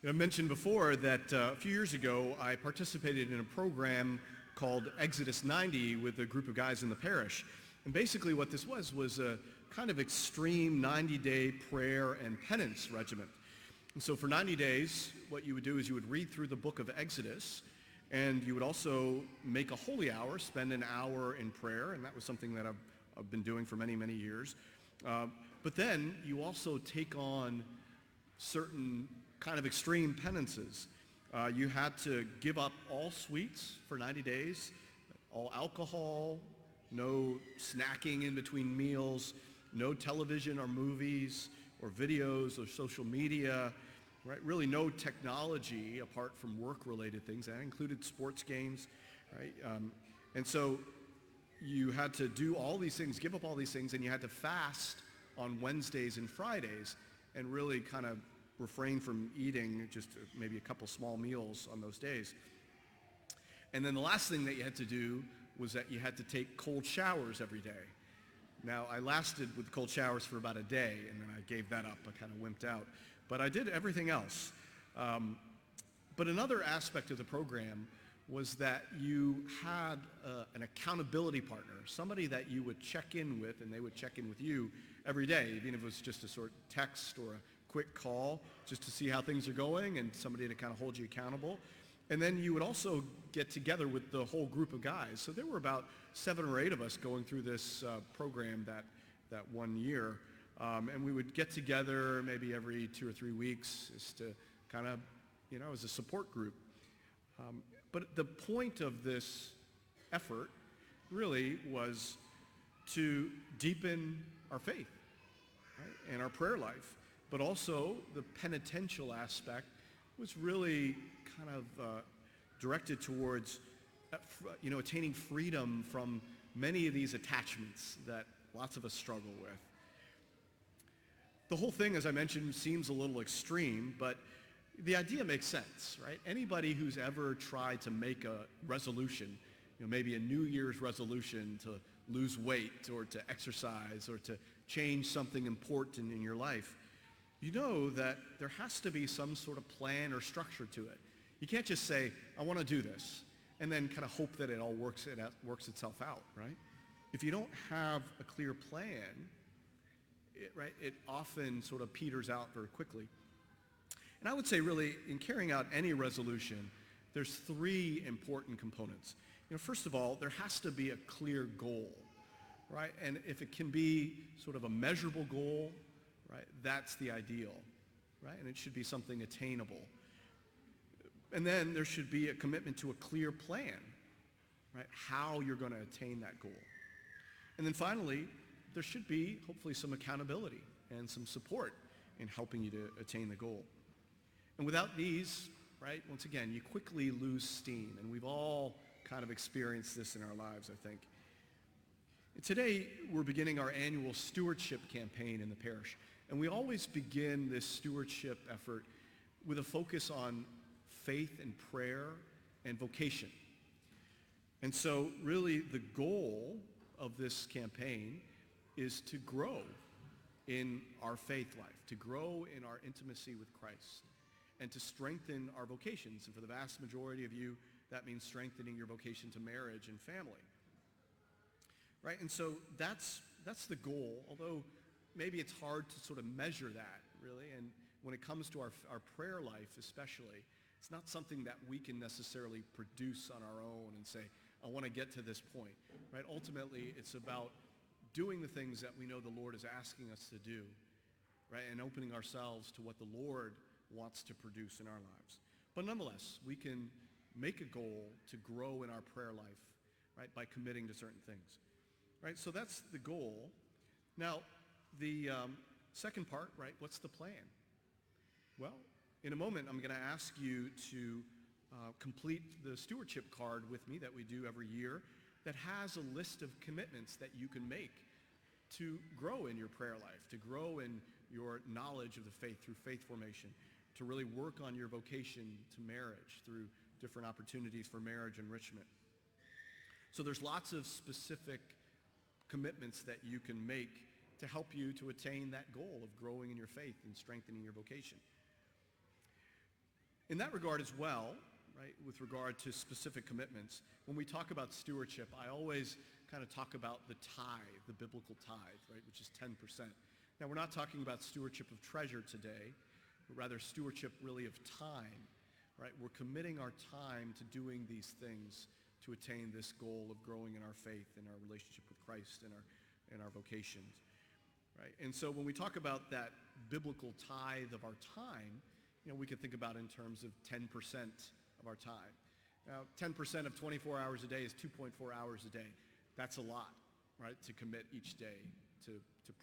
I mentioned before that a few years ago I participated in a program called Exodus 90 with a group of guys in the parish. And basically what this was a kind of extreme 90-day prayer and penance regimen. And so for 90 days, what you would do is you would read through the book of Exodus, and you would also make a holy hour, spend an hour in prayer, and that was something that I've been doing for many, many years. But then you also take on certain kind of extreme penances. You had to give up all sweets for 90 days, all alcohol, no snacking in between meals, no television or movies or videos or social media, right? Really no technology apart from work-related things. That included sports games, right? And so you had to do all these things, give up all these things, and you had to fast on Wednesdays and Fridays and really kind of refrain from eating just maybe a couple small meals on those days. And then the last thing that you had to do was that you had to take cold showers every day. Now, I lasted with cold showers for about a day, and then I gave that up. I kind of wimped out. But I did everything else. But another aspect of the program was that you had an accountability partner, somebody that you would check in with, and they would check in with you every day, even if it was just a sort of text or a quick call just to see how things are going and somebody to kind of hold you accountable. And then you would also get together with the whole group of guys. So there were about 7 or 8 of us going through this program that one year. And we would get together maybe every 2 or 3 weeks just to kind of, as a support group. But the point of this effort really was to deepen our faith, right, and our prayer life. But also the penitential aspect was really kind of directed towards attaining freedom from many of these attachments that lots of us struggle with. The whole thing, as I mentioned, seems a little extreme, but the idea makes sense, right? Anybody who's ever tried to make a resolution, maybe a New Year's resolution to lose weight or to exercise or to change something important in your life, you know that there has to be some sort of plan or structure to it. You can't just say, I want to do this, and then kind of hope that it all works itself out, right? If you don't have a clear plan, it often sort of peters out very quickly. And I would say really, in carrying out any resolution, there's 3 important components. First of all, there has to be a clear goal, right? And if it can be sort of a measurable goal, right, that's the ideal, right? And it should be something attainable. And then there should be a commitment to a clear plan, right, how you're going to attain that goal. And then finally, there should be hopefully some accountability and some support in helping you to attain the goal. And without these, right, once again, you quickly lose steam. And we've all kind of experienced this in our lives, I think. And today, we're beginning our annual stewardship campaign in the parish. And we always begin this stewardship effort with a focus on faith and prayer and vocation. And so really the goal of this campaign is to grow in our faith life, to grow in our intimacy with Christ, and to strengthen our vocations. And for the vast majority of you, that means strengthening your vocation to marriage and family. Right? And so that's the goal, although maybe it's hard to sort of measure that, really. And when it comes to our prayer life especially, it's not something that we can necessarily produce on our own and say, I want to get to this point. Right? Ultimately, it's about doing the things that we know the Lord is asking us to do, right? And opening ourselves to what the Lord wants to produce in our lives. But nonetheless, we can make a goal to grow in our prayer life, right, by committing to certain things. Right? So that's the goal. Now, the second part, right, what's the plan? Well, in a moment, I'm going to ask you to complete the stewardship card with me that we do every year that has a list of commitments that you can make to grow in your prayer life, to grow in your knowledge of the faith through faith formation, to really work on your vocation to marriage through different opportunities for marriage enrichment. So there's lots of specific commitments that you can make to help you to attain that goal of growing in your faith and strengthening your vocation. In that regard as well, right, with regard to specific commitments, when we talk about stewardship, I always kind of talk about the tithe, the biblical tithe, right, which is 10%. Now, we're not talking about stewardship of treasure today, but rather stewardship really of time, right? We're committing our time to doing these things to attain this goal of growing in our faith and our relationship with Christ and our vocations, right? And so when we talk about that biblical tithe of our time, we could think about it in terms of 10% of our time. Now, 10% of 24 hours a day is 2.4 hours a day. That's a lot, right, to commit each day to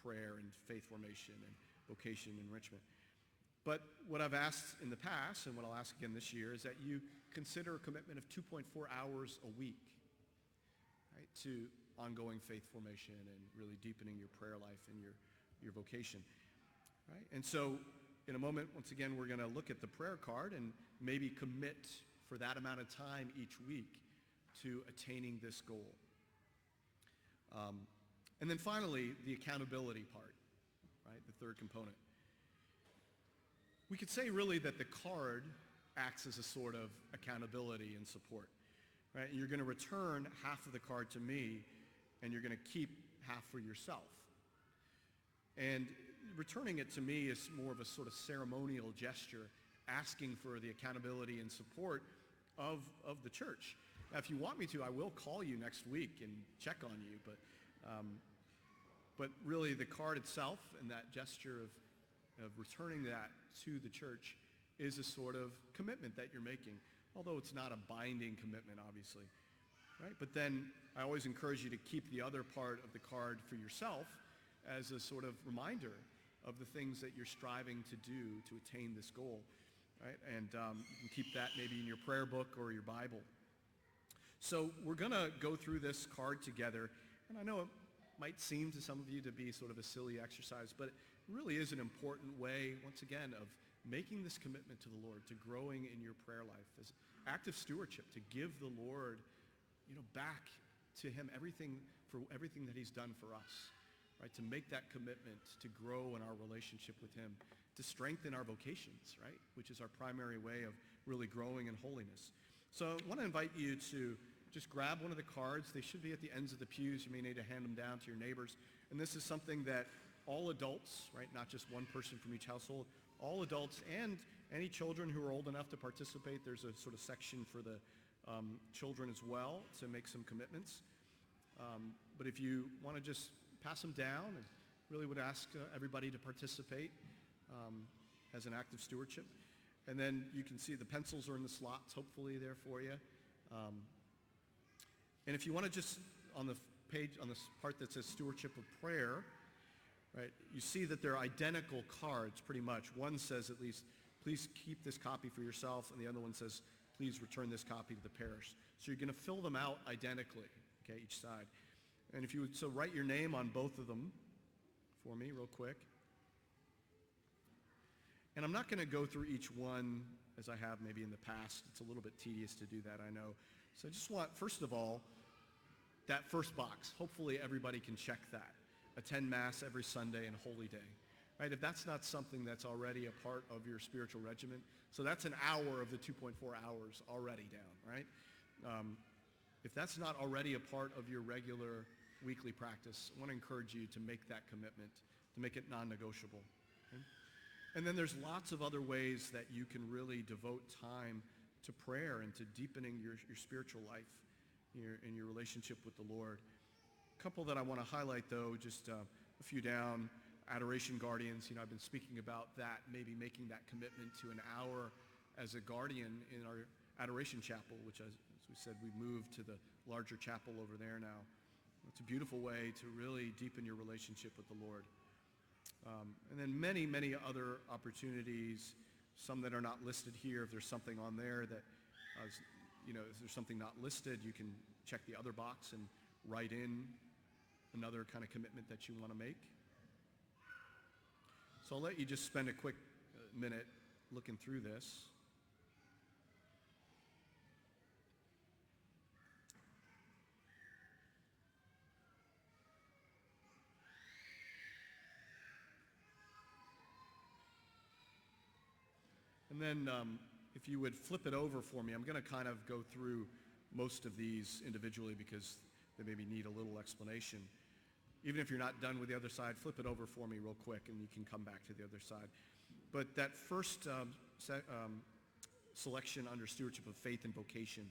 prayer and faith formation and vocation enrichment. But what I've asked in the past, and what I'll ask again this year, is that you consider a commitment of 2.4 hours a week, right, to ongoing faith formation and really deepening your prayer life and your vocation, right? And so in a moment, once again, we're going to look at the prayer card and maybe commit for that amount of time each week to attaining this goal. And then finally, the accountability part, right, the third component. We could say really that the card acts as a sort of accountability and support, right? And you're going to return half of the card to me, and you're going to keep half for yourself. And returning it to me is more of a sort of ceremonial gesture, asking for the accountability and support of the church. Now, if you want me to, I will call you next week and check on you, but really the card itself and that gesture of returning that to the church is a sort of commitment that you're making, although it's not a binding commitment, obviously, right? But then I always encourage you to keep the other part of the card for yourself as a sort of reminder of the things that you're striving to do to attain this goal, right? And you can keep that maybe in your prayer book or your Bible. So we're going to go through this card together, and I know it might seem to some of you to be sort of a silly exercise, but it really is an important way, once again, of making this commitment to the Lord, to growing in your prayer life as active stewardship, to give the Lord, back to him everything that he's done for us, right? To make that commitment to grow in our relationship with him, to strengthen our vocations, right? Which is our primary way of really growing in holiness. So I want to invite you to just grab one of the cards. They should be at the ends of the pews. You may need to hand them down to your neighbors. And this is something that all adults, right, not just one person from each household, all adults and any children who are old enough to participate, there's a sort of section for the children as well to make some commitments. But if you want to just pass them down, and really would ask everybody to participate as an act of stewardship. And then you can see the pencils are in the slots, hopefully there for you. And if you want to just, on the page, on this part that says stewardship of prayer, right, you see that they're identical cards pretty much. One says at least, please keep this copy for yourself, and the other one says, please return this copy to the parish. So you're going to fill them out identically, okay, each side. And if you would, so write your name on both of them for me real quick. And I'm not going to go through each one as I have maybe in the past. It's a little bit tedious to do that, I know. So I just want, first of all, that first box. Hopefully everybody can check that. Attend Mass every Sunday and Holy Day. Right? If that's not something that's already a part of your spiritual regimen, so that's an hour of the 2.4 hours already down, right? If that's not already a part of your regular weekly practice, I want to encourage you to make that commitment, to make it non-negotiable. Okay? And then there's lots of other ways that you can really devote time to prayer and to deepening your spiritual life in your relationship with the Lord. A couple that I want to highlight, though, just a few down. Adoration guardians, I've been speaking about that, maybe making that commitment to an hour as a guardian in our adoration chapel, which, as we said, we moved to the larger chapel over there now. It's a beautiful way to really deepen your relationship with the Lord. And then many, many other opportunities, some that are not listed here. If there's something on there that, if there's something not listed, you can check the other box and write in another kind of commitment that you want to make. So I'll let you just spend a quick minute looking through this. And then if you would flip it over for me, I'm going to kind of go through most of these individually because they maybe need a little explanation. Even if you're not done with the other side, flip it over for me real quick and you can come back to the other side. But that first selection under stewardship of faith and vocation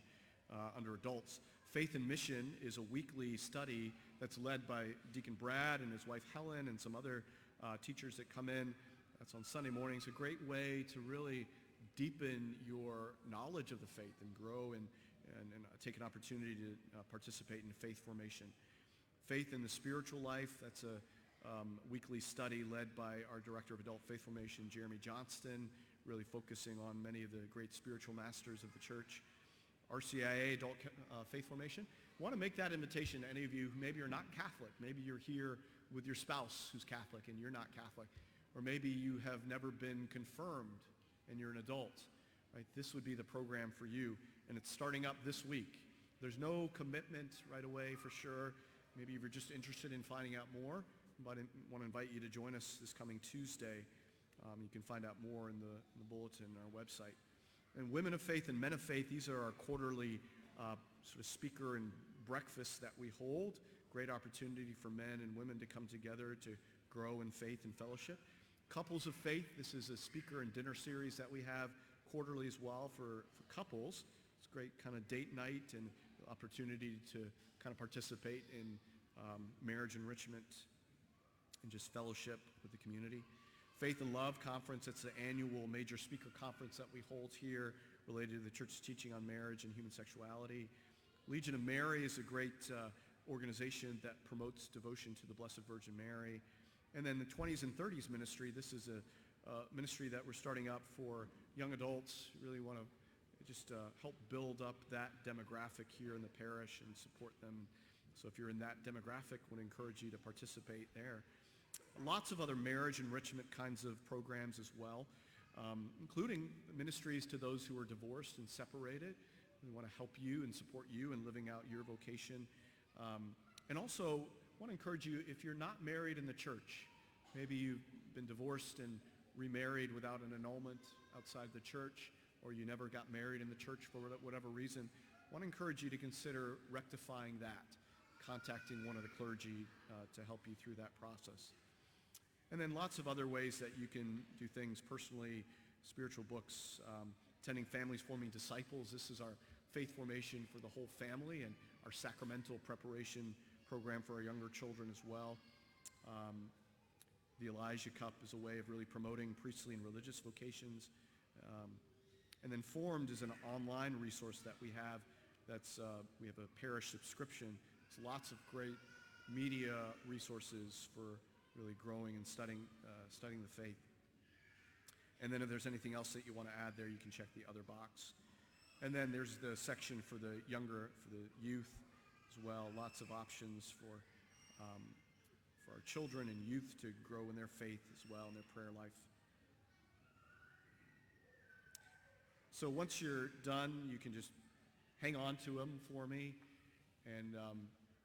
under adults, Faith and Mission is a weekly study that's led by Deacon Brad and his wife Helen and some other teachers that come in. That's on Sunday mornings. A great way to really deepen your knowledge of the faith and grow and take an opportunity to participate in faith formation. Faith in the Spiritual Life, that's a weekly study led by our Director of Adult Faith Formation, Jeremy Johnston, really focusing on many of the great spiritual masters of the church. RCIA, Adult Faith Formation. I want to make that invitation to any of you who maybe are not Catholic. Maybe you're here with your spouse who's Catholic and you're not Catholic. Or maybe you have never been confirmed and you're an adult. Right? This would be the program for you. And it's starting up this week. There's no commitment right away for sure. Maybe if you're just interested in finding out more, but I want to invite you to join us this coming Tuesday. You can find out more in the bulletin on our website. And Women of Faith and Men of Faith, these are our quarterly sort of speaker and breakfasts that we hold. Great opportunity for men and women to come together to grow in faith and fellowship. Couples of Faith, this is a speaker and dinner series that we have quarterly as well for couples. It's a great kind of date night and opportunity to kind of participate in marriage enrichment and just fellowship with the community. Faith and Love Conference, it's the annual major speaker conference that we hold here related to the church's teaching on marriage and human sexuality. Legion of Mary is a great organization that promotes devotion to the Blessed Virgin Mary. And then the 20s and 30s ministry, this is a ministry that we're starting up for young adults. Really want to just help build up that demographic here in the parish and support them. So if you're in that demographic, I want to encourage you to participate there. Lots of other marriage enrichment kinds of programs as well, including ministries to those who are divorced and separated. We want to help you and support you in living out your vocation. And also want to encourage you, if you're not married in the church, maybe you've been divorced and remarried without an annulment outside the church, or you never got married in the church for whatever reason, I want to encourage you to consider rectifying that, contacting one of the clergy to help you through that process. And then lots of other ways that you can do things personally, spiritual books, attending Families Forming Disciples. This is our faith formation for the whole family and our sacramental preparation program for our younger children as well. The Elijah Cup is a way of really promoting priestly and religious vocations. And then Formed is an online resource that we have. We have a parish subscription. It's lots of great media resources for really growing and studying the faith. And then if there's anything else that you want to add there, you can check the other box. And then there's the section for the youth as well. Lots of options for our children and youth to grow in their faith as well, in their prayer life. So once you're done, you can just hang on to them for me. And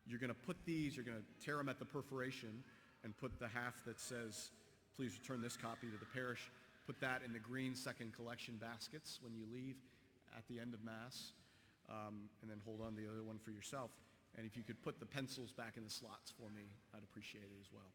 you're going to tear them at the perforation and put the half that says, please return this copy to the parish. Put that in the green second collection baskets when you leave at the end of Mass. And then hold on to the other one for yourself. And if you could put the pencils back in the slots for me, I'd appreciate it as well.